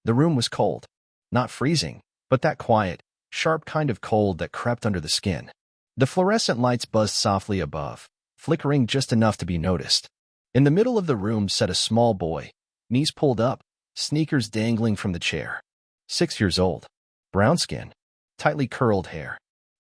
The room was cold. Not freezing, but that quiet, sharp kind of cold that crept under the skin. The fluorescent lights buzzed softly above, flickering just enough to be noticed. In the middle of the room sat a small boy, knees pulled up, sneakers dangling from the chair. 6 years old. Brown skin. Tightly curled hair.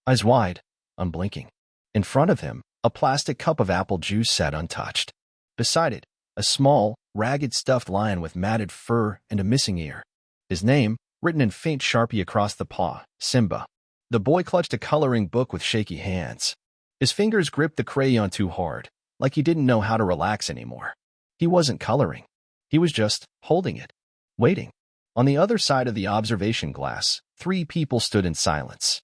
Eyes wide, unblinking. In front of him, a plastic cup of apple juice sat untouched. Beside it, a small, ragged stuffed lion with matted fur and a missing ear. His name, written in faint Sharpie across the paw, Simba. The boy clutched a coloring book with shaky hands. His fingers gripped the crayon too hard, like he didn't know how to relax anymore. He wasn't coloring. He was just holding it, waiting. On the other side of the observation glass, 3 people stood in silence.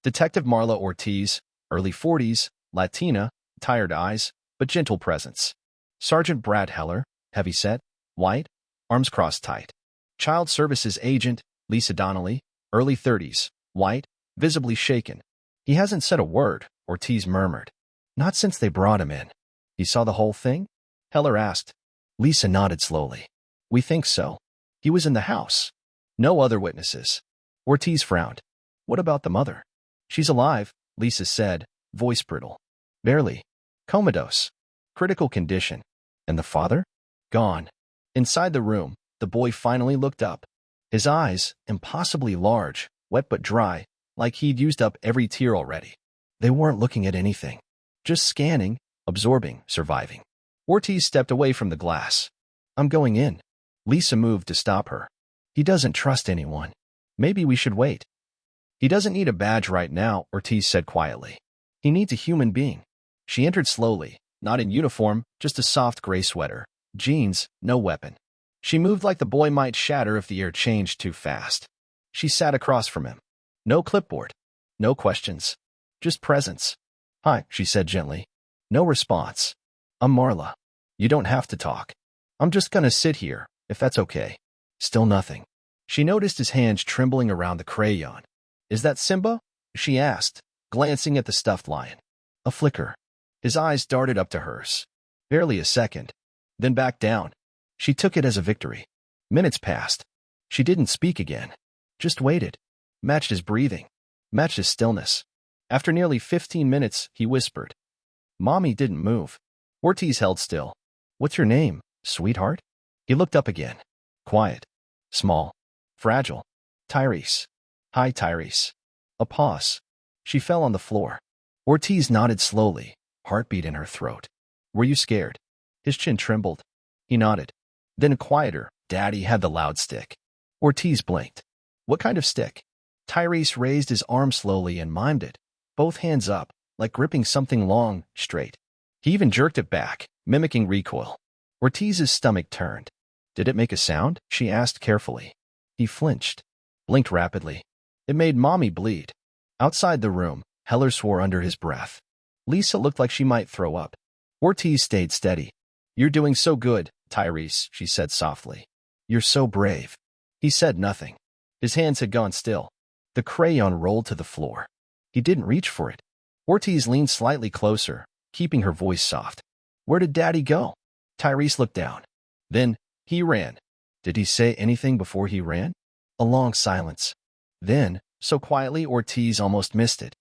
Detective Marla Ortiz, early 40s, Latina, tired eyes, but gentle presence. Sergeant Brad Heller, heavy-set, white, arms crossed tight. Child Services Agent Lisa Donnelly, early 30s, white, visibly shaken. He hasn't said a word, Ortiz murmured. Not since they brought him in. He saw the whole thing? Heller asked. Lisa nodded slowly. We think so. He was in the house. No other witnesses. Ortiz frowned. What about the mother? She's alive, Lisa said, voice brittle. Barely. Comatose. Critical condition. And the father? Gone. Inside the room, the boy finally looked up. His eyes, impossibly large, wet but dry, like he'd used up every tear already. They weren't looking at anything. Just scanning, absorbing, surviving. Ortiz stepped away from the glass. I'm going in. Lisa moved to stop her. He doesn't trust anyone. Maybe we should wait. He doesn't need a badge right now, Ortiz said quietly. He needs a human being. She entered slowly, not in uniform, just a soft gray sweater, jeans, no weapon. She moved like the boy might shatter if the air changed too fast. She sat across from him. No clipboard. No questions. Just presence. Hi, she said gently. No response. I'm Marla. You don't have to talk. I'm just gonna sit here, if that's okay. Still nothing. She noticed his hands trembling around the crayon. Is that Simba? She asked, glancing at the stuffed lion. A flicker. His eyes darted up to hers. Barely a second. Then back down. She took it as a victory. Minutes passed. She didn't speak again. Just waited. Matched his breathing. Matched his stillness. After nearly 15 minutes, he whispered. Mommy didn't move. Ortiz held still. What's your name, sweetheart? He looked up again. Quiet. Small. Fragile. Tyrese. Hi, Tyrese. A pause. She fell on the floor. Ortiz nodded slowly, heartbeat in her throat. Were you scared? His chin trembled. He nodded. Then quieter, Daddy had the loud stick. Ortiz blinked. What kind of stick? Tyrese raised his arm slowly and mimed it, both hands up, like gripping something long, straight. He even jerked it back, mimicking recoil. Ortiz's stomach turned. Did it make a sound? She asked carefully. He flinched, blinked rapidly. It made Mommy bleed. Outside the room, Heller swore under his breath. Lisa looked like she might throw up. Ortiz stayed steady. You're doing so good, Tyrese, she said softly. You're so brave. He said nothing. His hands had gone still. The crayon rolled to the floor. He didn't reach for it. Ortiz leaned slightly closer, keeping her voice soft. Where did Daddy go? Tyrese looked down. Then, he ran. Did he say anything before he ran? A long silence. Then, so quietly Ortiz almost missed it.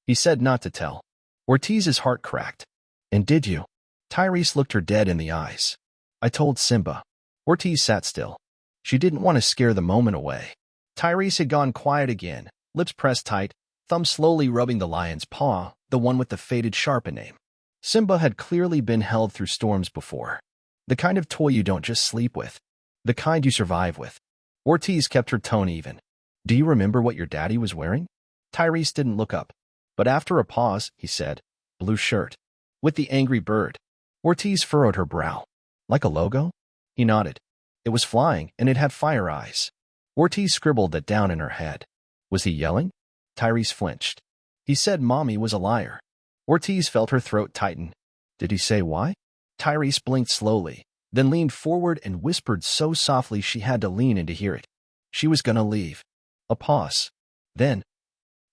He said not to tell. Ortiz's heart cracked. And did you? Tyrese looked her dead in the eyes. I told Simba. Ortiz sat still. She didn't want to scare the moment away. Tyrese had gone quiet again, lips pressed tight, thumb slowly rubbing the lion's paw, the one with the faded Sharpa name. Simba had clearly been held through storms before. The kind of toy you don't just sleep with. The kind you survive with. Ortiz kept her tone even. Do you remember what your daddy was wearing? Tyrese didn't look up. But after a pause, he said, blue shirt. With the angry bird. Ortiz furrowed her brow. Like a logo? He nodded. It was flying, and it had fire eyes. Ortiz scribbled that down in her head. Was he yelling? Tyrese flinched. He said Mommy was a liar. Ortiz felt her throat tighten. Did he say why? Tyrese blinked slowly, then leaned forward and whispered so softly she had to lean in to hear it. She was gonna leave. A pause. Then,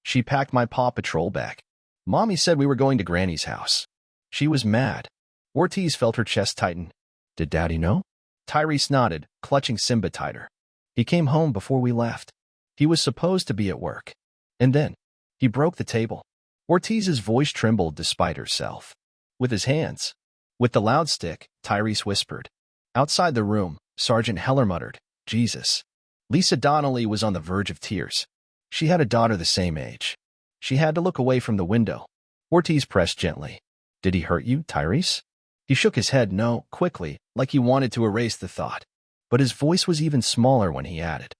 she packed my Paw Patrol bag. Mommy said we were going to Granny's house. She was mad. Ortiz felt her chest tighten. Did Daddy know? Tyrese nodded, clutching Simba tighter. He came home before we left. He was supposed to be at work. And then, he broke the table. Ortiz's voice trembled despite herself. With his hands. With the loud stick, Tyrese whispered. Outside the room, Sergeant Heller muttered, Jesus. Lisa Donnelly was on the verge of tears. She had a daughter the same age. She had to look away from the window. Ortiz pressed gently. Did he hurt you, Tyrese? He shook his head no, quickly, like he wanted to erase the thought. But his voice was even smaller when he added.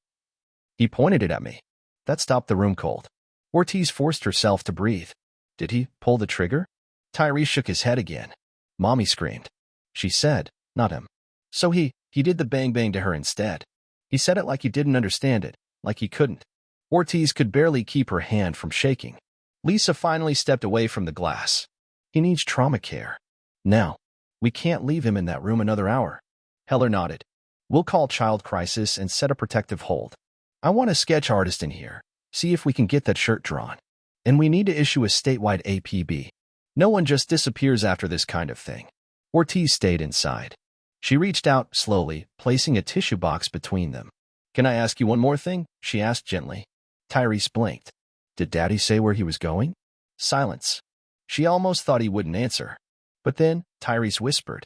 He pointed it at me. That stopped the room cold. Ortiz forced herself to breathe. Did he pull the trigger? Tyrese shook his head again. Mommy screamed. She said, not him. So he did the bang-bang to her instead. He said it like he didn't understand it, like he couldn't. Ortiz could barely keep her hand from shaking. Lisa finally stepped away from the glass. He needs trauma care. Now. We can't leave him in that room another hour. Heller nodded. We'll call child crisis and set a protective hold. I want a sketch artist in here. See if we can get that shirt drawn. And we need to issue a statewide APB. No one just disappears after this kind of thing. Ortiz stayed inside. She reached out slowly, placing a tissue box between them. Can I ask you one more thing? She asked gently. Tyrese blinked. Did Daddy say where he was going? Silence. She almost thought he wouldn't answer. But then, Tyrese whispered.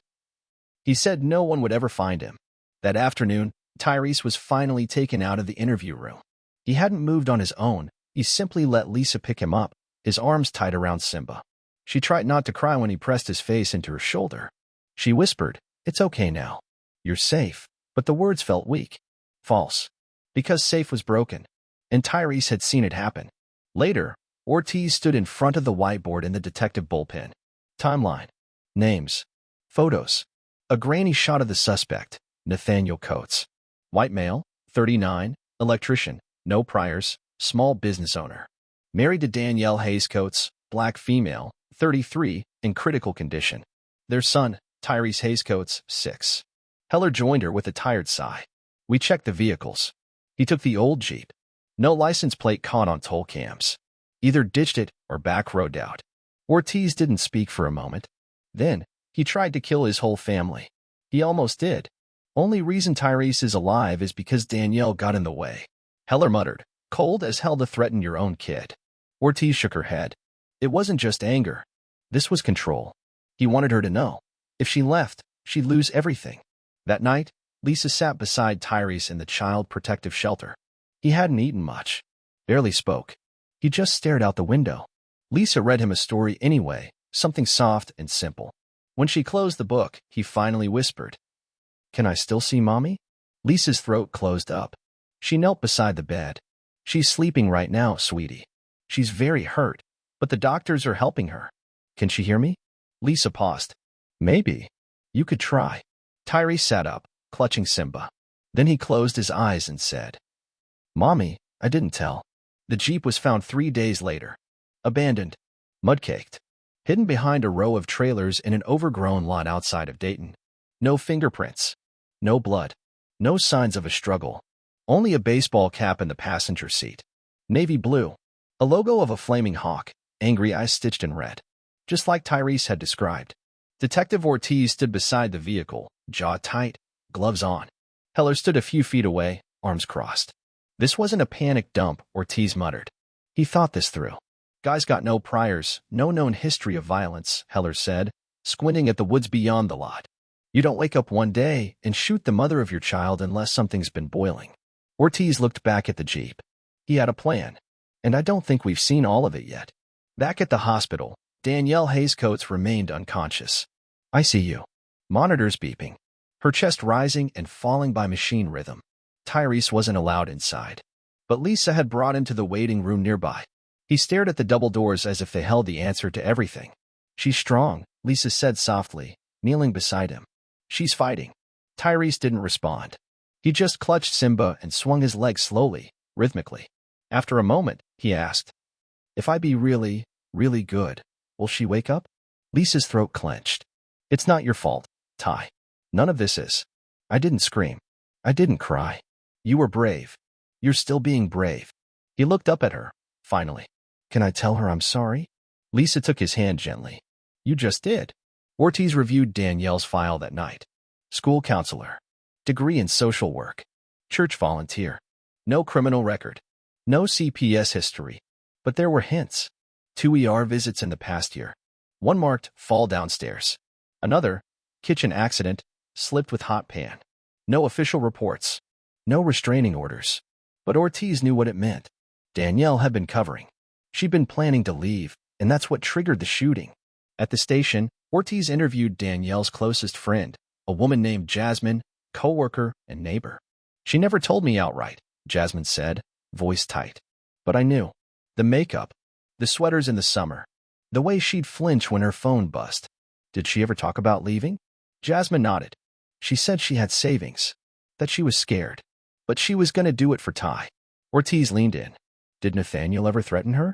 He said no one would ever find him. That afternoon, Tyrese was finally taken out of the interview room. He hadn't moved on his own. He simply let Lisa pick him up, his arms tight around Simba. She tried not to cry when he pressed his face into her shoulder. She whispered, It's okay now. You're safe. But the words felt weak. False. Because safe was broken. And Tyrese had seen it happen. Later, Ortiz stood in front of the whiteboard in the detective bullpen. Timeline. Names. Photos. A grainy shot of the suspect, Nathaniel Coates. White male, 39, electrician, no priors, small business owner. Married to Danielle Hayes Coates, black female, 33, in critical condition. Their son, Tyrese Hayes Coates, 6. Heller joined her with a tired sigh. We checked the vehicles. He took the old Jeep. No license plate caught on toll cams. Either ditched it or back-roaded out. Ortiz didn't speak for a moment. Then, he tried to kill his whole family. He almost did. Only reason Tyrese is alive is because Danielle got in the way. Heller muttered, cold as hell to threaten your own kid. Ortiz shook her head. It wasn't just anger. This was control. He wanted her to know. If she left, she'd lose everything. That night, Lisa sat beside Tyrese in the child protective shelter. He hadn't eaten much. Barely spoke. He just stared out the window. Lisa read him a story anyway, something soft and simple. When she closed the book, he finally whispered, Can I still see Mommy? Lisa's throat closed up. She knelt beside the bed. She's sleeping right now, sweetie. She's very hurt, but the doctors are helping her. Can she hear me? Lisa paused. Maybe. You could try. Tyrese sat up, clutching Simba. Then he closed his eyes and said, Mommy, I didn't tell. The Jeep was found 3 days later. Abandoned. Mud-caked. Hidden behind a row of trailers in an overgrown lot outside of Dayton. No fingerprints. No blood. No signs of a struggle. Only a baseball cap in the passenger seat. Navy blue. A logo of a flaming hawk, angry eyes stitched in red. Just like Tyrese had described. Detective Ortiz stood beside the vehicle, jaw tight, gloves on. Heller stood a few feet away, arms crossed. This wasn't a panic dump, Ortiz muttered. He thought this through. Guy's got no priors, no known history of violence, Heller said, squinting at the woods beyond the lot. You don't wake up one day and shoot the mother of your child unless something's been boiling. Ortiz looked back at the Jeep. He had a plan, and I don't think we've seen all of it yet. Back at the hospital, Danielle Hayes Coates remained unconscious. I see you. Monitors beeping. Her chest rising and falling by machine rhythm. Tyrese wasn't allowed inside. But Lisa had brought him to the waiting room nearby. He stared at the double doors as if they held the answer to everything. She's strong, Lisa said softly, kneeling beside him. She's fighting. Tyrese didn't respond. He just clutched Simba and swung his legs slowly, rhythmically. After a moment, he asked, If I be really, really good, will she wake up? Lisa's throat clenched. It's not your fault, Ty. None of this is. I didn't scream. I didn't cry. You were brave. You're still being brave. He looked up at her, finally. Can I tell her I'm sorry? Lisa took his hand gently. You just did. Ortiz reviewed Danielle's file that night. School counselor. Degree in social work. Church volunteer. No criminal record. No CPS history. But there were hints. 2 ER visits in the past year. One marked fall downstairs. Another, kitchen accident, slipped with hot pan. No official reports. No restraining orders. But Ortiz knew what it meant. Danielle had been covering. She'd been planning to leave, and that's what triggered the shooting. At the station, Ortiz interviewed Danielle's closest friend, a woman named Jasmine, co-worker and neighbor. She never told me outright, Jasmine said, voice tight. But I knew. The makeup, the sweaters in the summer, the way she'd flinch when her phone buzzed. Did she ever talk about leaving? Jasmine nodded. She said she had savings, that she was scared, but she was going to do it for Ty. Ortiz leaned in. Did Nathaniel ever threaten her?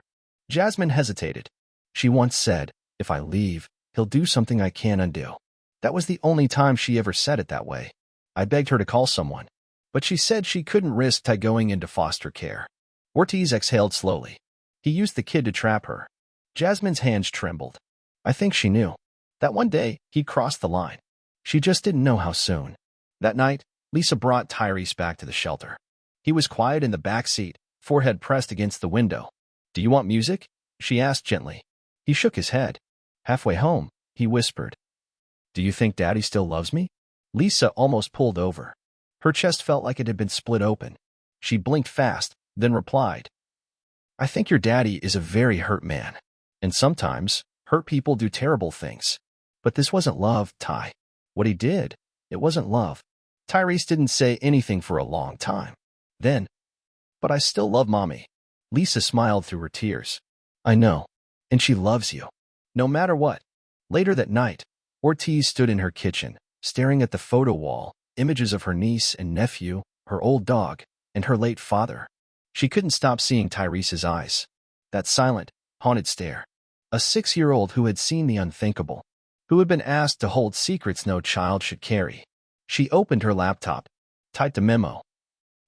Jasmine hesitated. She once said, if I leave, he'll do something I can't undo. That was the only time she ever said it that way. I begged her to call someone, but she said she couldn't risk Ty going into foster care. Ortiz exhaled slowly. He used the kid to trap her. Jasmine's hands trembled. I think she knew. That one day, he'd crossed the line. She just didn't know how soon. That night, Lisa brought Tyrese back to the shelter. He was quiet in the back seat, forehead pressed against the window. Do you want music? She asked gently. He shook his head. Halfway home, he whispered. Do you think Daddy still loves me? Lisa almost pulled over. Her chest felt like it had been split open. She blinked fast, then replied. I think your daddy is a very hurt man. And sometimes, hurt people do terrible things. But this wasn't love, Ty. What he did, it wasn't love. Tyrese didn't say anything for a long time. Then, but I still love Mommy. Lisa smiled through her tears. I know. And she loves you. No matter what. Later that night, Ortiz stood in her kitchen, staring at the photo wall, images of her niece and nephew, her old dog, and her late father. She couldn't stop seeing Tyrese's eyes. That silent, haunted stare. A 6-year-old who had seen the unthinkable, who had been asked to hold secrets no child should carry. She opened her laptop, typed a memo.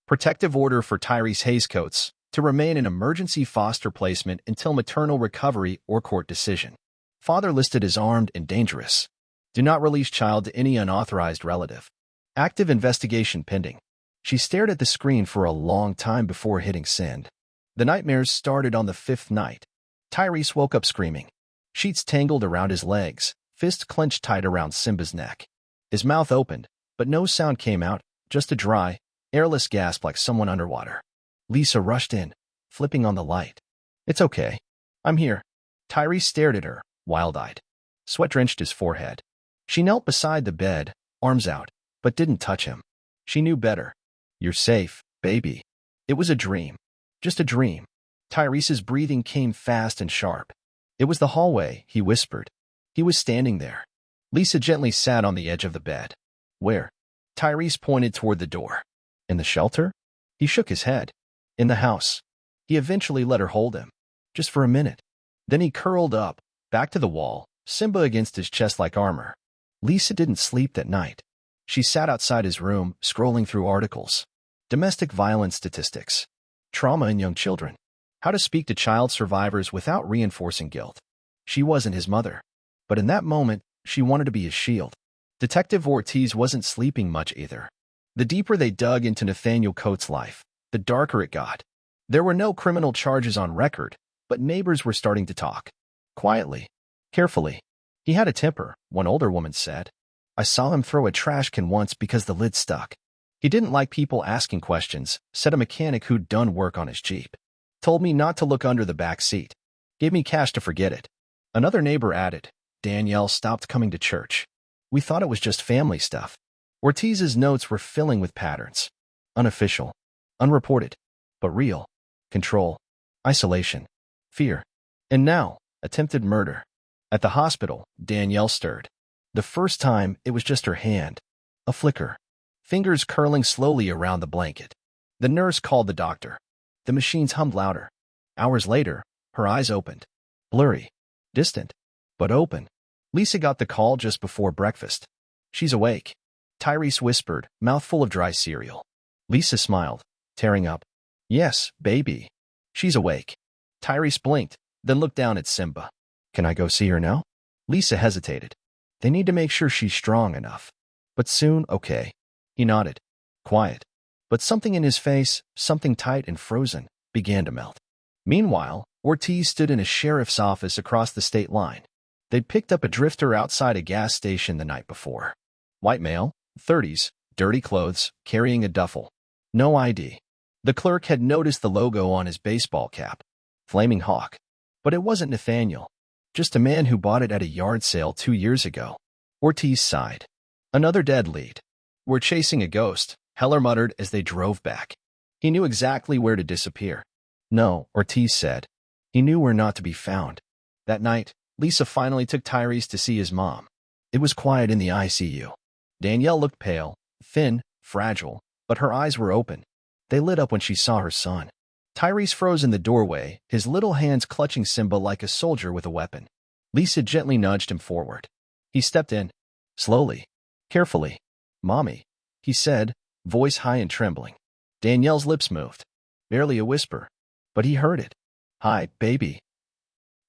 Protective order for Tyrese Hazecoats to remain in emergency foster placement until maternal recovery or court decision. Father listed as armed and dangerous. Do not release child to any unauthorized relative. Active investigation pending. She stared at the screen for a long time before hitting send. The nightmares started on the 5th night. Tyrese woke up screaming. Sheets tangled around his legs, fists clenched tight around Simba's neck. His mouth opened, but no sound came out, just a dry, airless gasp like someone underwater. Lisa rushed in, flipping on the light. It's okay. I'm here. Tyrese stared at her, wild-eyed. Sweat drenched his forehead. She knelt beside the bed, arms out, but didn't touch him. She knew better. You're safe, baby. It was a dream. Just a dream. Tyrese's breathing came fast and sharp. It was the hallway, he whispered. He was standing there. Lisa gently sat on the edge of the bed. Where? Tyrese pointed toward the door. In the shelter? He shook his head. In the house. He eventually let her hold him. Just for a minute. Then he curled up, back to the wall, Simba against his chest like armor. Lisa didn't sleep that night. She sat outside his room, scrolling through articles. Domestic violence statistics. Trauma in young children. How to speak to child survivors without reinforcing guilt. She wasn't his mother. But in that moment, she wanted to be his shield. Detective Ortiz wasn't sleeping much either. The deeper they dug into Nathaniel Coates' life, the darker it got. There were no criminal charges on record, but neighbors were starting to talk. Quietly. Carefully. He had a temper, one older woman said. I saw him throw a trash can once because the lid stuck. He didn't like people asking questions, said a mechanic who'd done work on his Jeep. Told me not to look under the back seat. Gave me cash to forget it. Another neighbor added, Danielle stopped coming to church. We thought it was just family stuff. Ortiz's notes were filling with patterns. Unofficial. Unreported. But real. Control. Isolation. Fear. And now, attempted murder. At the hospital, Danielle stirred. The first time, it was just her hand. A flicker. Fingers curling slowly around the blanket. The nurse called the doctor. The machines hummed louder. Hours later, her eyes opened. Blurry. Distant. But open. Lisa got the call just before breakfast. She's awake. Tyrese whispered, mouth full of dry cereal. Lisa smiled, tearing up. Yes, baby. She's awake. Tyrese blinked, then looked down at Simba. Can I go see her now? Lisa hesitated. They need to make sure she's strong enough. But soon, okay. He nodded. Quiet. But something in his face, something tight and frozen, began to melt. Meanwhile, Ortiz stood in a sheriff's office across the state line. They'd picked up a drifter outside a gas station the night before. White male, 30s, dirty clothes, carrying a duffel. No ID. The clerk had noticed the logo on his baseball cap. Flaming Hawk. But it wasn't Nathaniel. Just a man who bought it at a yard sale 2 years ago. Ortiz sighed. Another dead lead. We're chasing a ghost, Heller muttered as they drove back. He knew exactly where to disappear. No, Ortiz said. He knew where not to be found. That night, Lisa finally took Tyrese to see his mom. It was quiet in the ICU. Danielle looked pale, thin, fragile, but her eyes were open. They lit up when she saw her son. Tyrese froze in the doorway, his little hands clutching Simba like a soldier with a weapon. Lisa gently nudged him forward. He stepped in. Slowly. Carefully. Mommy, he said, voice high and trembling. Danielle's lips moved. Barely a whisper. But he heard it. Hi, baby.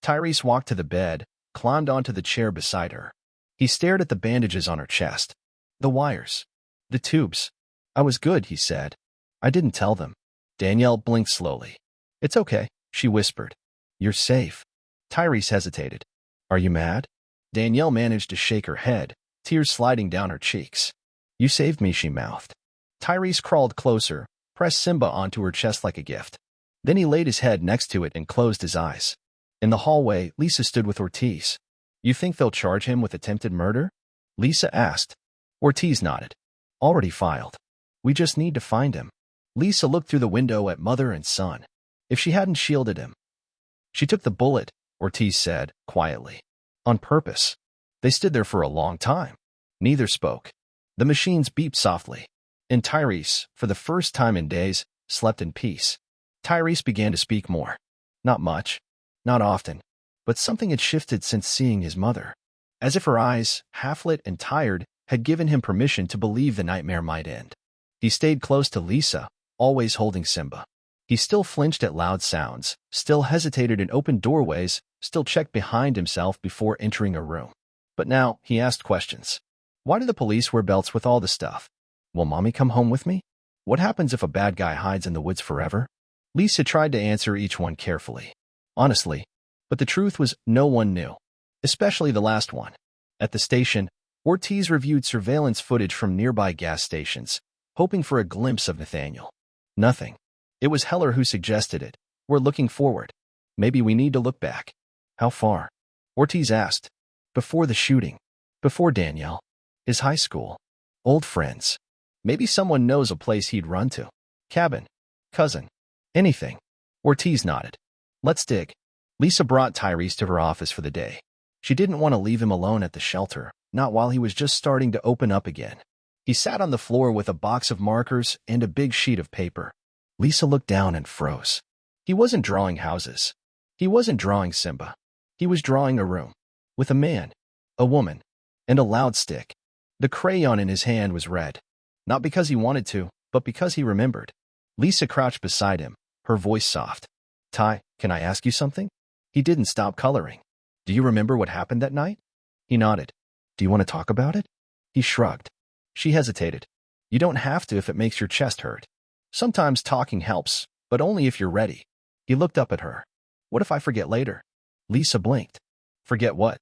Tyrese walked to the bed, climbed onto the chair beside her. He stared at the bandages on her chest. The wires. The tubes. I was good, he said. I didn't tell them. Danielle blinked slowly. It's okay, she whispered. You're safe. Tyrese hesitated. Are you mad? Danielle managed to shake her head, tears sliding down her cheeks. You saved me, she mouthed. Tyrese crawled closer, pressed Simba onto her chest like a gift. Then he laid his head next to it and closed his eyes. In the hallway, Lisa stood with Ortiz. You think they'll charge him with attempted murder? Lisa asked. Ortiz nodded. Already filed. We just need to find him. Lisa looked through the window at mother and son. If she hadn't shielded him. She took the bullet, Ortiz said, quietly. On purpose. They stood there for a long time. Neither spoke. The machines beeped softly. And Tyrese, for the first time in days, slept in peace. Tyrese began to speak more. Not much. Not often. But something had shifted since seeing his mother. As if her eyes, half-lit and tired, had given him permission to believe the nightmare might end. He stayed close to Lisa, always holding Simba. He still flinched at loud sounds, still hesitated in open doorways, still checked behind himself before entering a room. But now, he asked questions. Why do the police wear belts with all the stuff? Will Mommy come home with me? What happens if a bad guy hides in the woods forever? Lisa tried to answer each one carefully. Honestly. But the truth was no one knew. Especially the last one. At the station, Ortiz reviewed surveillance footage from nearby gas stations, hoping for a glimpse of Nathaniel. Nothing. It was Heller who suggested it. We're looking forward. Maybe we need to look back. How far? Ortiz asked. Before the shooting. Before Danielle. His high school. Old friends. Maybe someone knows a place he'd run to. Cabin. Cousin. Anything. Ortiz nodded. Let's dig. Lisa brought Tyrese to her office for the day. She didn't want to leave him alone at the shelter, not while he was just starting to open up again. He sat on the floor with a box of markers and a big sheet of paper. Lisa looked down and froze. He wasn't drawing houses. He wasn't drawing Simba. He was drawing a room. With a man, a woman, and a loud stick. The crayon in his hand was red. Not because he wanted to, but because he remembered. Lisa crouched beside him, her voice soft. Ty, can I ask you something? He didn't stop coloring. Do you remember what happened that night? He nodded. Do you want to talk about it? He shrugged. She hesitated. You don't have to if it makes your chest hurt. Sometimes talking helps, but only if you're ready. He looked up at her. What if I forget later? Lisa blinked. Forget what?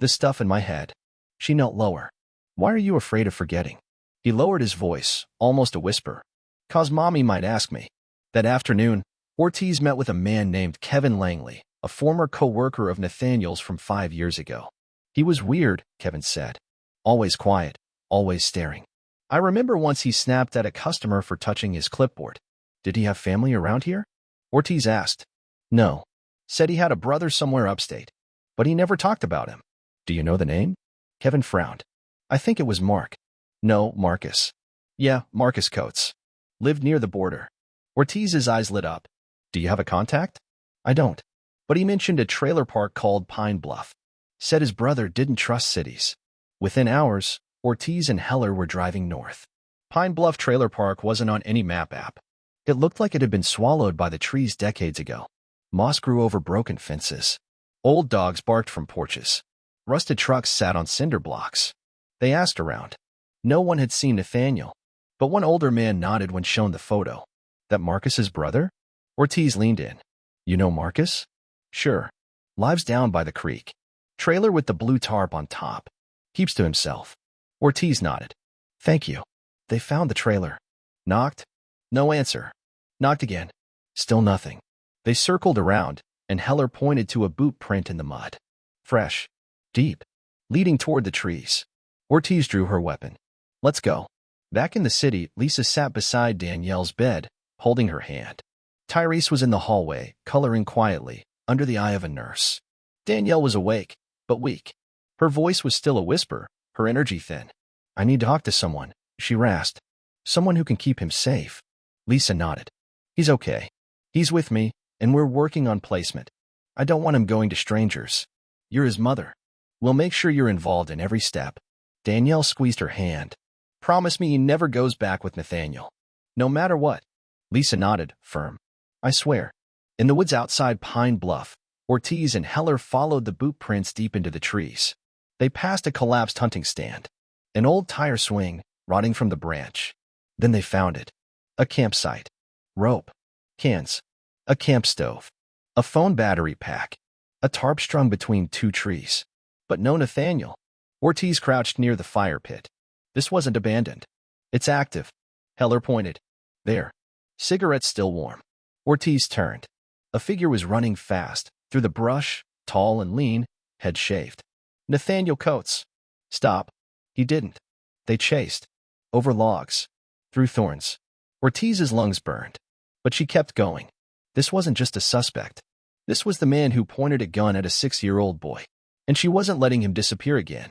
The stuff in my head. She knelt lower. Why are you afraid of forgetting? He lowered his voice, almost a whisper. 'Cause Mommy might ask me. That afternoon, Ortiz met with a man named Kevin Langley, a former co-worker of Nathaniel's from 5 years ago. He was weird, Kevin said. Always quiet, always staring. I remember once he snapped at a customer for touching his clipboard. Did he have family around here? Ortiz asked. No. Said he had a brother somewhere upstate. But he never talked about him. Do you know the name? Kevin frowned. I think it was Mark. No, Marcus. Yeah, Marcus Coates. Lived near the border. Ortiz's eyes lit up. Do you have a contact? I don't. But he mentioned a trailer park called Pine Bluff. Said his brother didn't trust cities. Within hours, Ortiz and Heller were driving north. Pine Bluff Trailer Park wasn't on any map app. It looked like it had been swallowed by the trees decades ago. Moss grew over broken fences. Old dogs barked from porches. Rusted trucks sat on cinder blocks. They asked around. No one had seen Nathaniel. But one older man nodded when shown the photo. That Marcus's brother? Ortiz leaned in. You know Marcus? Sure. Lives down by the creek. Trailer with the blue tarp on top. Keeps to himself. Ortiz nodded. Thank you. They found the trailer. Knocked? No answer. Knocked again. Still nothing. They circled around, and Heller pointed to a boot print in the mud. Fresh. Deep. Leading toward the trees. Ortiz drew her weapon. Let's go. Back in the city, Lisa sat beside Danielle's bed, holding her hand. Tyrese was in the hallway, coloring quietly, under the eye of a nurse. Danielle was awake, but weak. Her voice was still a whisper, her energy thin. I need to talk to someone, she rasped. Someone who can keep him safe. Lisa nodded. He's okay. He's with me, and we're working on placement. I don't want him going to strangers. You're his mother. We'll make sure you're involved in every step. Danielle squeezed her hand. Promise me he never goes back with Nathaniel. No matter what. Lisa nodded, firm. I swear. In the woods outside Pine Bluff, Ortiz and Heller followed the boot prints deep into the trees. They passed a collapsed hunting stand. An old tire swing, rotting from the branch. Then they found it. A campsite. Rope. Cans. A camp stove. A phone battery pack. A tarp strung between two trees. But no Nathaniel. Ortiz crouched near the fire pit. This wasn't abandoned. It's active. Heller pointed. There. Cigarette still warm. Ortiz turned. A figure was running fast, through the brush, tall and lean, head shaved. Nathaniel Coates. Stop. He didn't. They chased. Over logs. Through thorns. Ortiz's lungs burned. But she kept going. This wasn't just a suspect. This was the man who pointed a gun at a 6-year-old boy. And she wasn't letting him disappear again.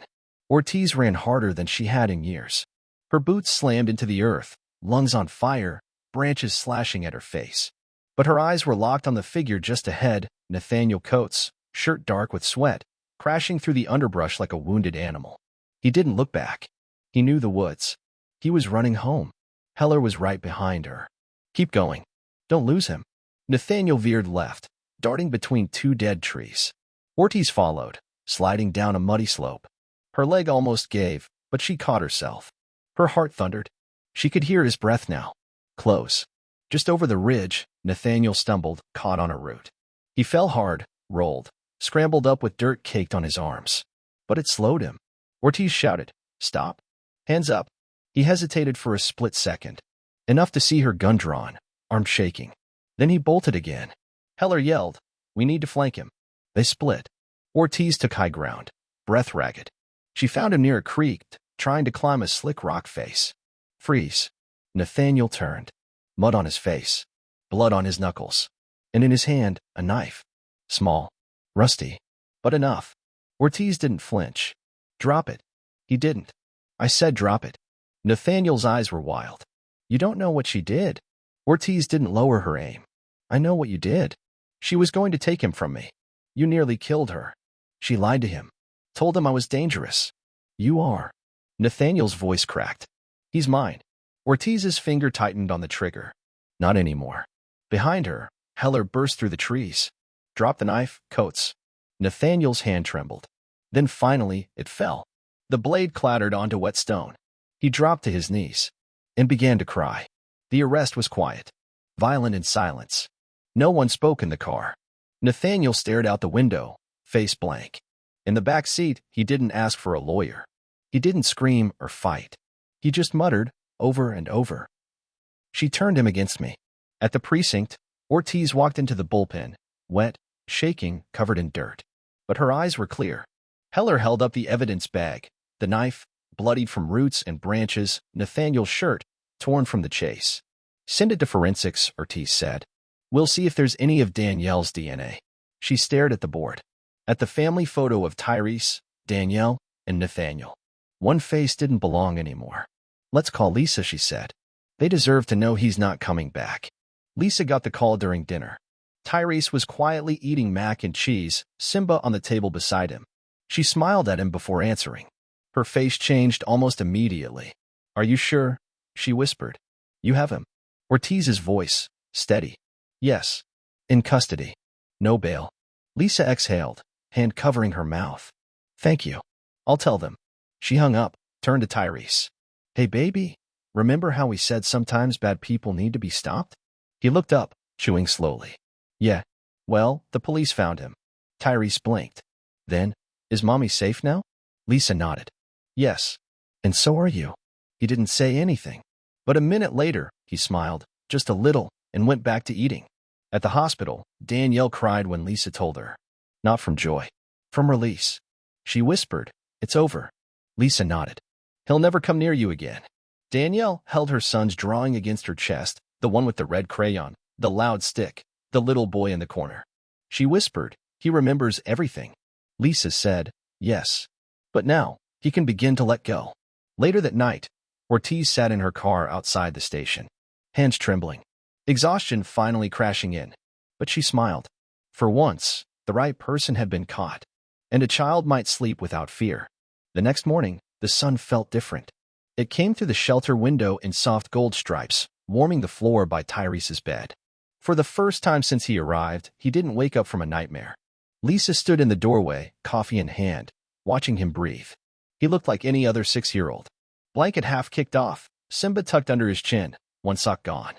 Ortiz ran harder than she had in years. Her boots slammed into the earth, lungs on fire, branches slashing at her face. But her eyes were locked on the figure just ahead, Nathaniel Coates, shirt dark with sweat, crashing through the underbrush like a wounded animal. He didn't look back. He knew the woods. He was running home. Heller was right behind her. Keep going. Don't lose him. Nathaniel veered left, darting between two dead trees. Ortiz followed, sliding down a muddy slope. Her leg almost gave, but she caught herself. Her heart thundered. She could hear his breath now. Close. Just over the ridge, Nathaniel stumbled, caught on a root. He fell hard, rolled, scrambled up with dirt caked on his arms. But it slowed him. Ortiz shouted, Stop. Hands up. He hesitated for a split second. Enough to see her gun drawn, arm shaking. Then he bolted again. Heller yelled, We need to flank him. They split. Ortiz took high ground, breath ragged. She found him near a creek, trying to climb a slick rock face. Freeze. Nathaniel turned. Mud on his face. Blood on his knuckles. And in his hand, a knife. Small. Rusty. But enough. Ortiz didn't flinch. Drop it. He didn't. I said drop it. Nathaniel's eyes were wild. You don't know what she did. Ortiz didn't lower her aim. I know what you did. She was going to take him from me. You nearly killed her. She lied to him. Told him I was dangerous. You are. Nathaniel's voice cracked. He's mine. Ortiz's finger tightened on the trigger. Not anymore. Behind her, Heller burst through the trees. Drop the knife, Coates. Nathaniel's hand trembled. Then finally, it fell. The blade clattered onto wet stone. He dropped to his knees and began to cry. The arrest was quiet, violent in silence. No one spoke in the car. Nathaniel stared out the window, face blank. In the back seat, he didn't ask for a lawyer. He didn't scream or fight. He just muttered, over and over. She turned him against me. At the precinct, Ortiz walked into the bullpen, wet, shaking, covered in dirt. But her eyes were clear. Heller held up the evidence bag, the knife, bloodied from roots and branches, Nathaniel's shirt, torn from the chase. Send it to forensics, Ortiz said. We'll see if there's any of Danielle's DNA. She stared at the board. At the family photo of Tyrese, Danielle, and Nathaniel. One face didn't belong anymore. Let's call Lisa, she said. They deserve to know he's not coming back. Lisa got the call during dinner. Tyrese was quietly eating mac and cheese, Simba on the table beside him. She smiled at him before answering. Her face changed almost immediately. Are you sure? She whispered. You have him. Ortiz's voice, steady. Yes. In custody. No bail. Lisa exhaled, hand covering her mouth. Thank you. I'll tell them. She hung up, turned to Tyrese. Hey, baby. Remember how we said sometimes bad people need to be stopped? He looked up, chewing slowly. Yeah. Well, the police found him. Tyrese blinked. Then, is Mommy safe now? Lisa nodded. Yes. And so are you. He didn't say anything. But a minute later, he smiled, just a little, and went back to eating. At the hospital, Danielle cried when Lisa told her. Not from joy. From release. She whispered, It's over. Lisa nodded. He'll never come near you again. Danielle held her son's drawing against her chest, the one with the red crayon, the loud stick, the little boy in the corner. She whispered, He remembers everything. Lisa said, Yes. But now, he can begin to let go. Later that night, Ortiz sat in her car outside the station, hands trembling, exhaustion finally crashing in. But she smiled. For once, the right person had been caught, and a child might sleep without fear. The next morning, the sun felt different. It came through the shelter window in soft gold stripes, warming the floor by Tyrese's bed. For the first time since he arrived, he didn't wake up from a nightmare. Lisa stood in the doorway, coffee in hand, watching him breathe. He looked like any other 6-year-old. Blanket half kicked off, Simba tucked under his chin, one sock gone.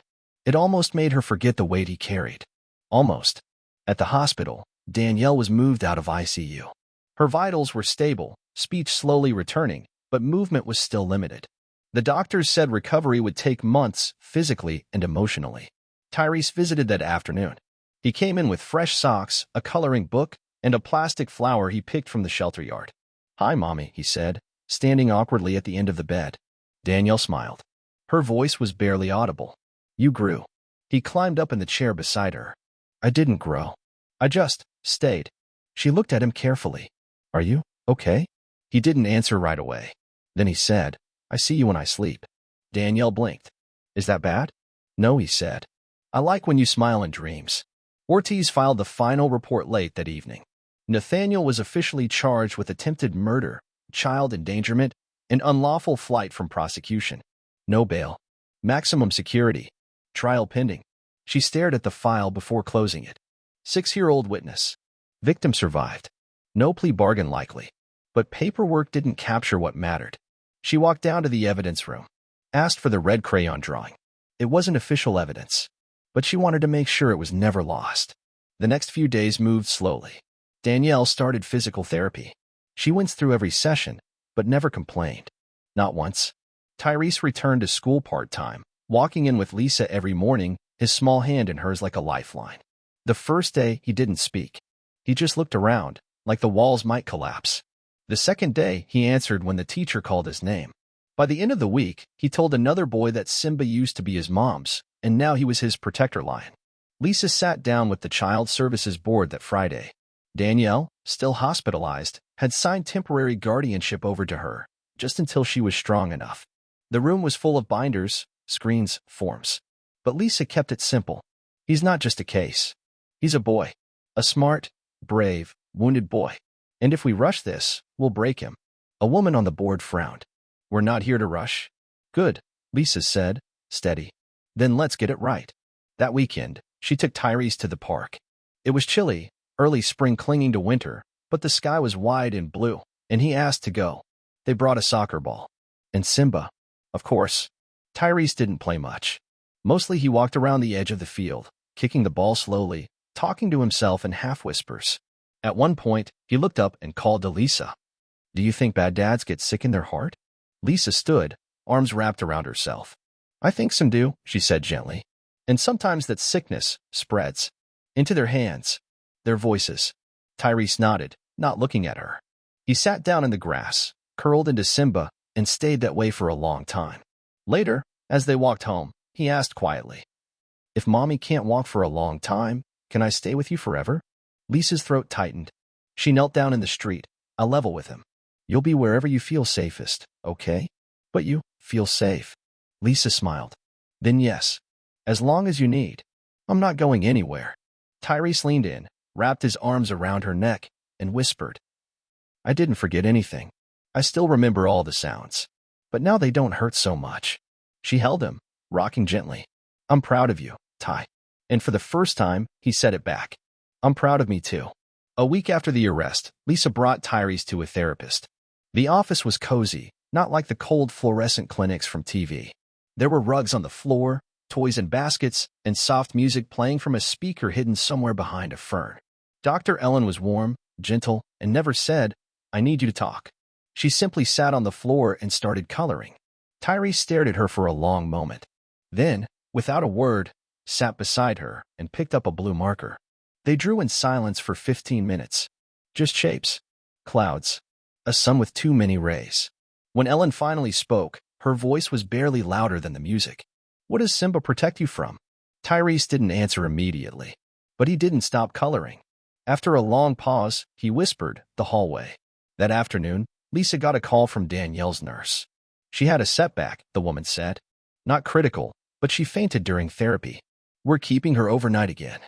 It almost made her forget the weight he carried. Almost. At the hospital, Danielle was moved out of ICU. Her vitals were stable, speech slowly returning, but movement was still limited. The doctors said recovery would take months, physically and emotionally. Tyrese visited that afternoon. He came in with fresh socks, a coloring book, and a plastic flower he picked from the shelter yard. Hi, Mommy, he said, standing awkwardly at the end of the bed. Danielle smiled. Her voice was barely audible. You grew. He climbed up in the chair beside her. I didn't grow. I just stayed. She looked at him carefully. Are you okay? He didn't answer right away. Then he said, I see you when I sleep. Danielle blinked. Is that bad? No, he said. I like when you smile in dreams. Ortiz filed the final report late that evening. Nathaniel was officially charged with attempted murder, child endangerment, and unlawful flight from prosecution. No bail. Maximum security. Trial pending. She stared at the file before closing it. 6-year-old witness. Victim survived. No plea bargain likely. But paperwork didn't capture what mattered. She walked down to the evidence room. Asked for the red crayon drawing. It wasn't official evidence. But she wanted to make sure it was never lost. The next few days moved slowly. Danielle started physical therapy. She went through every session, but never complained. Not once. Tyrese returned to school part-time, walking in with Lisa every morning, his small hand in hers like a lifeline. The first day, he didn't speak. He just looked around, like the walls might collapse. The second day, he answered when the teacher called his name. By the end of the week, he told another boy that Simba used to be his mom's, and now he was his protector lion. Lisa sat down with the Child Services Board that Friday. Danielle, still hospitalized, had signed temporary guardianship over to her, just until she was strong enough. The room was full of binders, screens, forms. But Lisa kept it simple. He's not just a case. He's a boy. A smart, brave, wounded boy. And if we rush this, we'll break him. A woman on the board frowned. We're not here to rush. Good, Lisa said, steady. Then let's get it right. That weekend, she took Tyrese to the park. It was chilly, early spring clinging to winter, but the sky was wide and blue, and he asked to go. They brought a soccer ball. And Simba, of course. Tyrese didn't play much. Mostly he walked around the edge of the field, kicking the ball slowly, talking to himself in half-whispers. At one point, he looked up and called to Lisa. Do you think bad dads get sick in their heart? Lisa stood, arms wrapped around herself. I think some do, she said gently. And sometimes that sickness spreads into their hands, their voices. Tyrese nodded, not looking at her. He sat down in the grass, curled into Simba, and stayed that way for a long time. Later, as they walked home, he asked quietly, If Mommy can't walk for a long time, can I stay with you forever? Lisa's throat tightened. She knelt down in the street, a level with him. You'll be wherever you feel safest, okay? But you feel safe. Lisa smiled. Then yes, as long as you need. I'm not going anywhere. Tyrese leaned in, wrapped his arms around her neck, and whispered. I didn't forget anything. I still remember all the sounds. But now they don't hurt so much. She held him, rocking gently. I'm proud of you, Ty. And for the first time, he said it back. I'm proud of me too. A week after the arrest, Lisa brought Tyrese to a therapist. The office was cozy, not like the cold fluorescent clinics from TV. There were rugs on the floor, toys in baskets, and soft music playing from a speaker hidden somewhere behind a fern. Dr. Ellen was warm, gentle, and never said, "I need you to talk." She simply sat on the floor and started coloring. Tyrese stared at her for a long moment. Then, without a word, sat beside her and picked up a blue marker. They drew in silence for 15 minutes. Just shapes, clouds, a sun with too many rays. When Ellen finally spoke, her voice was barely louder than the music. "What does Simba protect you from?" Tyrese didn't answer immediately, but he didn't stop coloring. After a long pause, he whispered, "The hallway." That afternoon, Lisa got a call from Danielle's nurse. She had a setback, the woman said. Not critical, but she fainted during therapy. "We're keeping her overnight again."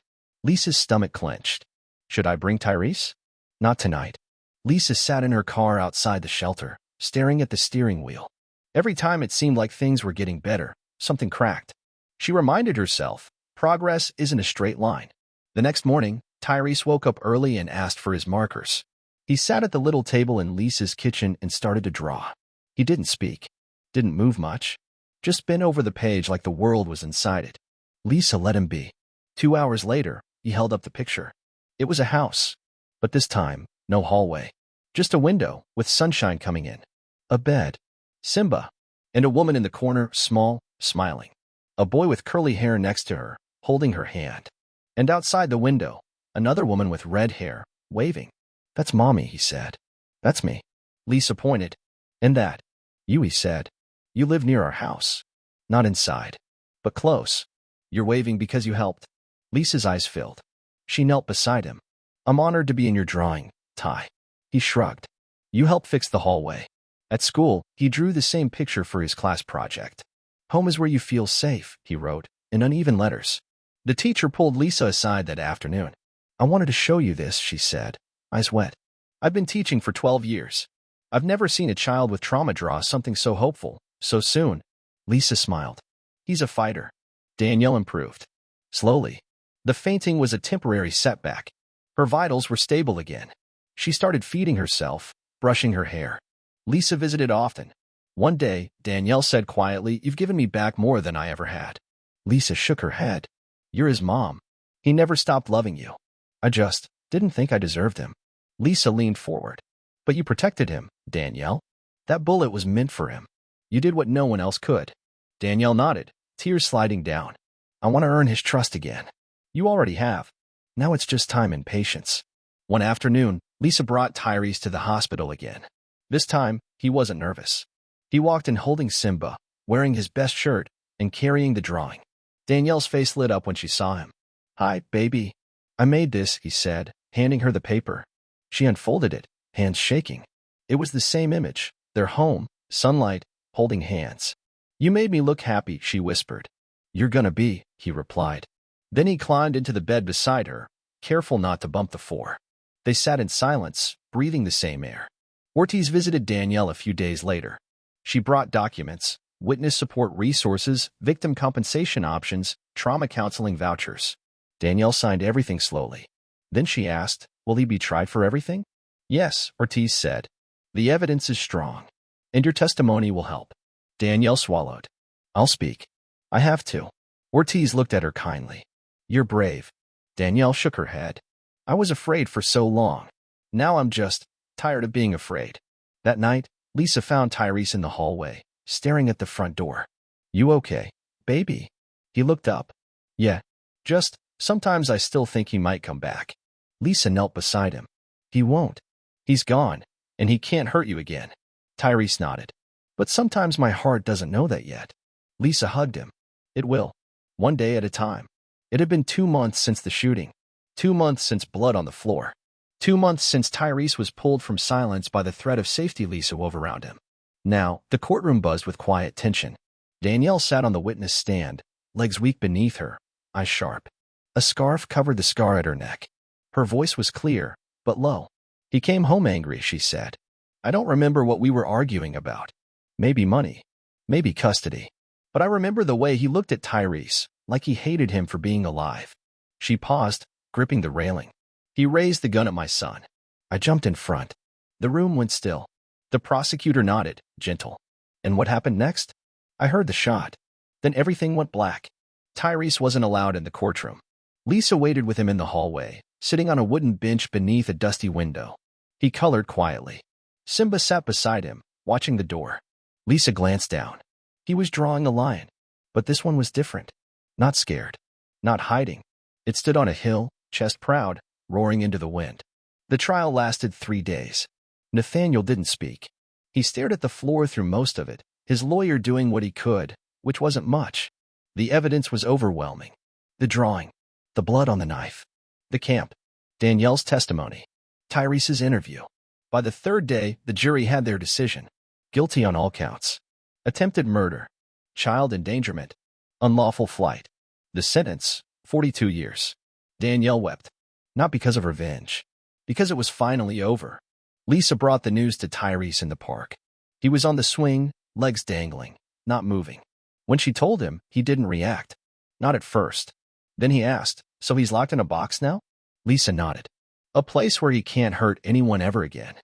Lisa's stomach clenched. "Should I bring Tyrese?" "Not tonight." Lisa sat in her car outside the shelter, staring at the steering wheel. Every time it seemed like things were getting better, something cracked. She reminded herself, progress isn't a straight line. The next morning, Tyrese woke up early and asked for his markers. He sat at the little table in Lisa's kitchen and started to draw. He didn't speak, didn't move much, just bent over the page like the world was inside it. Lisa let him be. 2 hours later, he held up the picture. It was a house, but this time, no hallway. Just a window with sunshine coming in. A bed. Simba. And a woman in the corner, small, smiling. A boy with curly hair next to her, holding her hand. And outside the window, another woman with red hair, waving. "That's Mommy," he said. "That's me." Lisa pointed. "And that?" "You," he said. "You live near our house. Not inside, but close. You're waving because you helped." Lisa's eyes filled. She knelt beside him. "I'm honored to be in your drawing, Ty." He shrugged. "You helped fix the hallway." At school, he drew the same picture for his class project. "Home is where you feel safe," he wrote, in uneven letters. The teacher pulled Lisa aside that afternoon. "I wanted to show you this," she said, eyes wet. "I've been teaching for 12 years. I've never seen a child with trauma draw something so hopeful, so soon." Lisa smiled. "He's a fighter." Danielle improved. Slowly. The fainting was a temporary setback. Her vitals were stable again. She started feeding herself, brushing her hair. Lisa visited often. One day, Danielle said quietly, "You've given me back more than I ever had." Lisa shook her head. "You're his mom. He never stopped loving you. I just didn't think I deserved him." Lisa leaned forward. "But you protected him, Danielle. That bullet was meant for him. You did what no one else could." Danielle nodded, tears sliding down. "I want to earn his trust again." "You already have. Now it's just time and patience." One afternoon, Lisa brought Tyrese to the hospital again. This time, he wasn't nervous. He walked in holding Simba, wearing his best shirt, and carrying the drawing. Danielle's face lit up when she saw him. "Hi, baby. I made this," he said, handing her the paper. She unfolded it, hands shaking. It was the same image, their home, sunlight, holding hands. "You made me look happy," she whispered. "You're gonna be," he replied. Then he climbed into the bed beside her, careful not to bump the floor. They sat in silence, breathing the same air. Ortiz visited Danielle a few days later. She brought documents, witness support resources, victim compensation options, trauma counseling vouchers. Danielle signed everything slowly. Then she asked, "Will he be tried for everything?" "Yes," Ortiz said. "The evidence is strong, and your testimony will help." Danielle swallowed. "I'll speak. I have to." Ortiz looked at her kindly. "You're brave." Danielle shook her head. "I was afraid for so long. Now I'm just tired of being afraid." That night, Lisa found Tyrese in the hallway, staring at the front door. "You okay, baby?" He looked up. "Yeah, just sometimes I still think he might come back." Lisa knelt beside him. "He won't. He's gone, and he can't hurt you again." Tyrese nodded. "But sometimes my heart doesn't know that yet." Lisa hugged him. "It will. One day at a time." It had been 2 months since the shooting. 2 months since blood on the floor. 2 months since Tyrese was pulled from silence by the threat of safety Lisa wove around him. Now, the courtroom buzzed with quiet tension. Danielle sat on the witness stand, legs weak beneath her, eyes sharp. A scarf covered the scar at her neck. Her voice was clear, but low. "He came home angry," she said. "I don't remember what we were arguing about. Maybe money. Maybe custody. But I remember the way he looked at Tyrese, like he hated him for being alive." She paused, gripping the railing. "He raised the gun at my son. I jumped in front." The room went still. The prosecutor nodded, gentle. "And what happened next?" "I heard the shot. Then everything went black. Tyrese wasn't allowed in the courtroom. Lisa waited with him in the hallway, sitting on a wooden bench beneath a dusty window. He colored quietly. Simba sat beside him, watching the door. Lisa glanced down. He was drawing a lion. But this one was different. Not scared. Not hiding. It stood on a hill, chest proud, roaring into the wind. The trial lasted 3 days. Nathaniel didn't speak. He stared at the floor through most of it, his lawyer doing what he could, which wasn't much. The evidence was overwhelming. The drawing. The blood on the knife. The camp. Danielle's testimony. Tyrese's interview. By the 3rd day, the jury had their decision. Guilty on all counts. Attempted murder. Child endangerment. Unlawful flight. The sentence, 42 years. Danielle wept. Not because of revenge. Because it was finally over. Lisa brought the news to Tyrese in the park. He was on the swing, legs dangling, not moving. When she told him, he didn't react. Not at first. Then he asked, "So he's locked in a box now?" Lisa nodded. "A place where he can't hurt anyone ever again."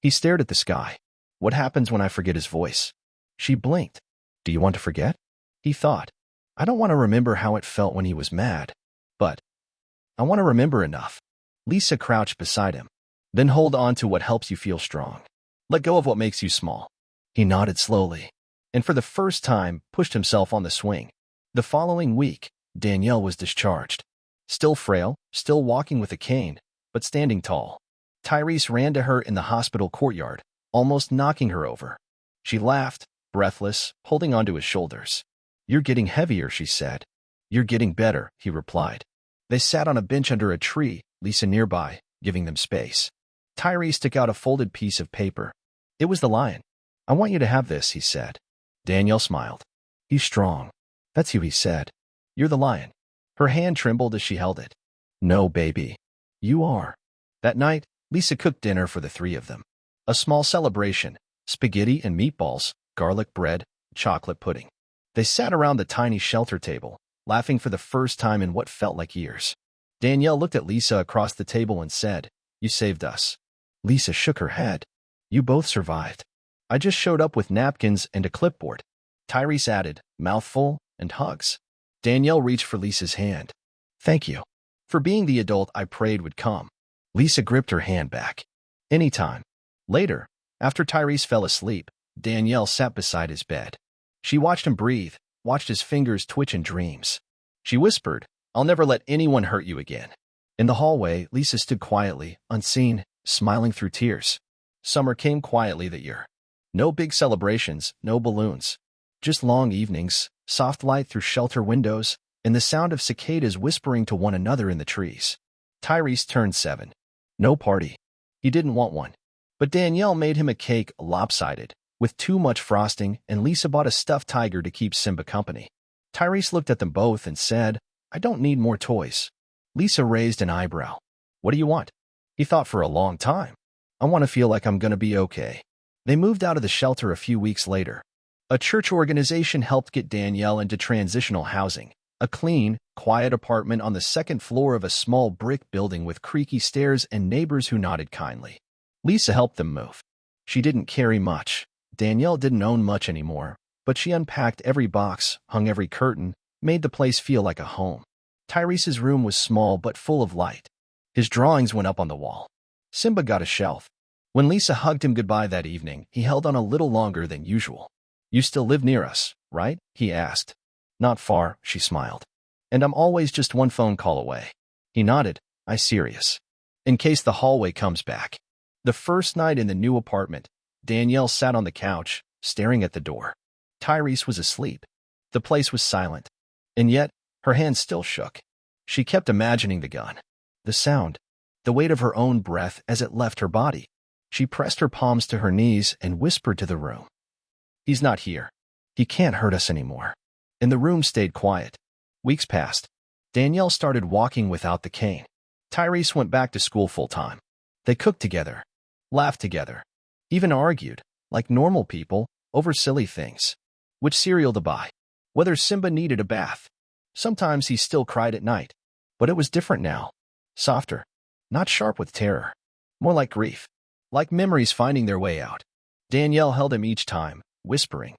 He stared at the sky. "What happens when I forget his voice?" She blinked. "Do you want to forget?" He thought. "I don't want to remember how it felt when he was mad. But I want to remember enough." Lisa crouched beside him. "Then hold on to what helps you feel strong. Let go of what makes you small." He nodded slowly, and for the first time pushed himself on the swing. The following week, Danielle was discharged. Still frail, still walking with a cane, but standing tall. Tyrese ran to her in the hospital courtyard, almost knocking her over. She laughed, breathless, holding onto his shoulders. "You're getting heavier," she said. "You're getting better," he replied. They sat on a bench under a tree, Lisa nearby, giving them space. Tyrese took out a folded piece of paper. It was the lion. "I want you to have this," he said. Danielle smiled. "He's strong." "That's you," he said. "You're the lion." Her hand trembled as she held it. "No, baby. You are." That night, Lisa cooked dinner for the 3 of them. A small celebration, spaghetti and meatballs, garlic bread, chocolate pudding. They sat around the tiny shelter table, laughing for the first time in what felt like years. Danielle looked at Lisa across the table and said, "You saved us." Lisa shook her head. "You both survived. I just showed up with napkins and a clipboard." Tyrese added, "Mouthful and hugs." Danielle reached for Lisa's hand. "Thank you for being the adult I prayed would come." Lisa gripped her hand back. "Anytime." Later, after Tyrese fell asleep, Danielle sat beside his bed. She watched him breathe, watched his fingers twitch in dreams. She whispered, "I'll never let anyone hurt you again." In the hallway, Lisa stood quietly, unseen, smiling through tears. Summer came quietly that year. No big celebrations, no balloons. Just long evenings, soft light through shelter windows, and the sound of cicadas whispering to one another in the trees. Tyrese turned 7. No party. He didn't want one. But Danielle made him a cake lopsided, with too much frosting, and Lisa bought a stuffed tiger to keep Simba company. Tyrese looked at them both and said, "I don't need more toys." Lisa raised an eyebrow. "What do you want?" He thought for a long time. "I want to feel like I'm going to be okay." They moved out of the shelter a few weeks later. A church organization helped get Danielle into transitional housing, a clean, quiet apartment on the 2nd floor of a small brick building with creaky stairs and neighbors who nodded kindly. Lisa helped them move. She didn't carry much. Danielle didn't own much anymore, but she unpacked every box, hung every curtain, made the place feel like a home. Tyrese's room was small but full of light. His drawings went up on the wall. Simba got a shelf. When Lisa hugged him goodbye that evening, he held on a little longer than usual. "You still live near us, right?" he asked. "Not far," she smiled. "And I'm always just one phone call away." He nodded. "I'm serious. In case the hallway comes back." The first night in the new apartment, Danielle sat on the couch, staring at the door. Tyrese was asleep. The place was silent. And yet, her hand still shook. She kept imagining the gun. The sound. The weight of her own breath as it left her body. She pressed her palms to her knees and whispered to the room. "He's not here. He can't hurt us anymore." And the room stayed quiet. Weeks passed. Danielle started walking without the cane. Tyrese went back to school full-time. They cooked together, laughed together, even argued, like normal people, over silly things. Which cereal to buy. Whether Simba needed a bath. Sometimes he still cried at night. But it was different now. Softer. Not sharp with terror. More like grief. Like memories finding their way out. Danielle held him each time, whispering,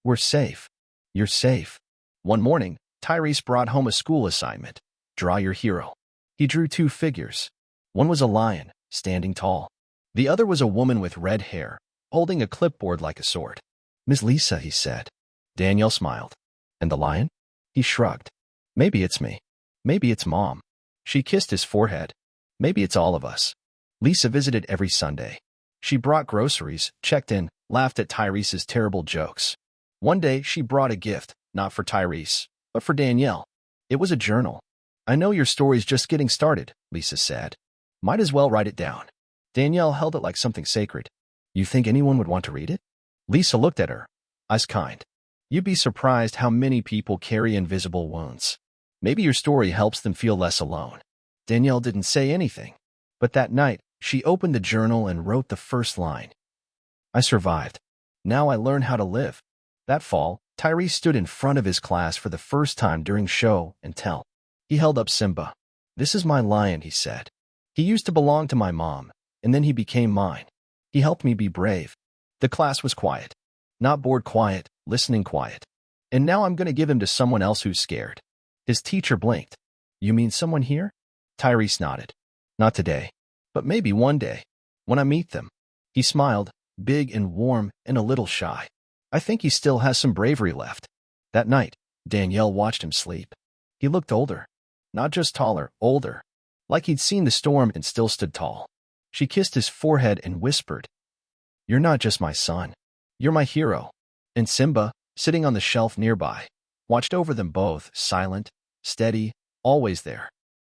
"We're safe. You're safe." One morning, Tyrese brought home a school assignment. Draw your hero. He drew two figures. One was a lion, standing tall. The other was a woman with red hair, holding a clipboard like a sword. Miss Lisa, he said. Danielle smiled. And the lion? He shrugged. Maybe it's me. Maybe it's Mom. She kissed his forehead. Maybe it's all of us. Lisa visited every Sunday. She brought groceries, checked in, laughed at Tyrese's terrible jokes. One day, she brought a gift, not for Tyrese, but for Danielle. It was a journal. I know your story's just getting started, Lisa said. Might as well write it down. Danielle held it like something sacred. You think anyone would want to read it? Lisa looked at her. Eyes kind. You'd be surprised how many people carry invisible wounds. Maybe your story helps them feel less alone. Danielle didn't say anything. But that night, she opened the journal and wrote the first line. I survived. Now I learn how to live. That fall, Tyrese stood in front of his class for the first time during show and tell. He held up Simba. This is my lion, he said. He used to belong to my mom, and then he became mine. He helped me be brave. The class was quiet. Not bored quiet, listening quiet. And now I'm going to give him to someone else who's scared. His teacher blinked. You mean someone here? Tyrese nodded. Not today, but maybe one day, when I meet them. He smiled, big and warm and a little shy. I think he still has some bravery left. That night, Danielle watched him sleep. He looked older. Not just taller, older. Like he'd seen the storm and still stood tall. She kissed his forehead and whispered, You're not just my son. You're my hero. And Simba, sitting on the shelf nearby, watched over them both, silent, steady, always there.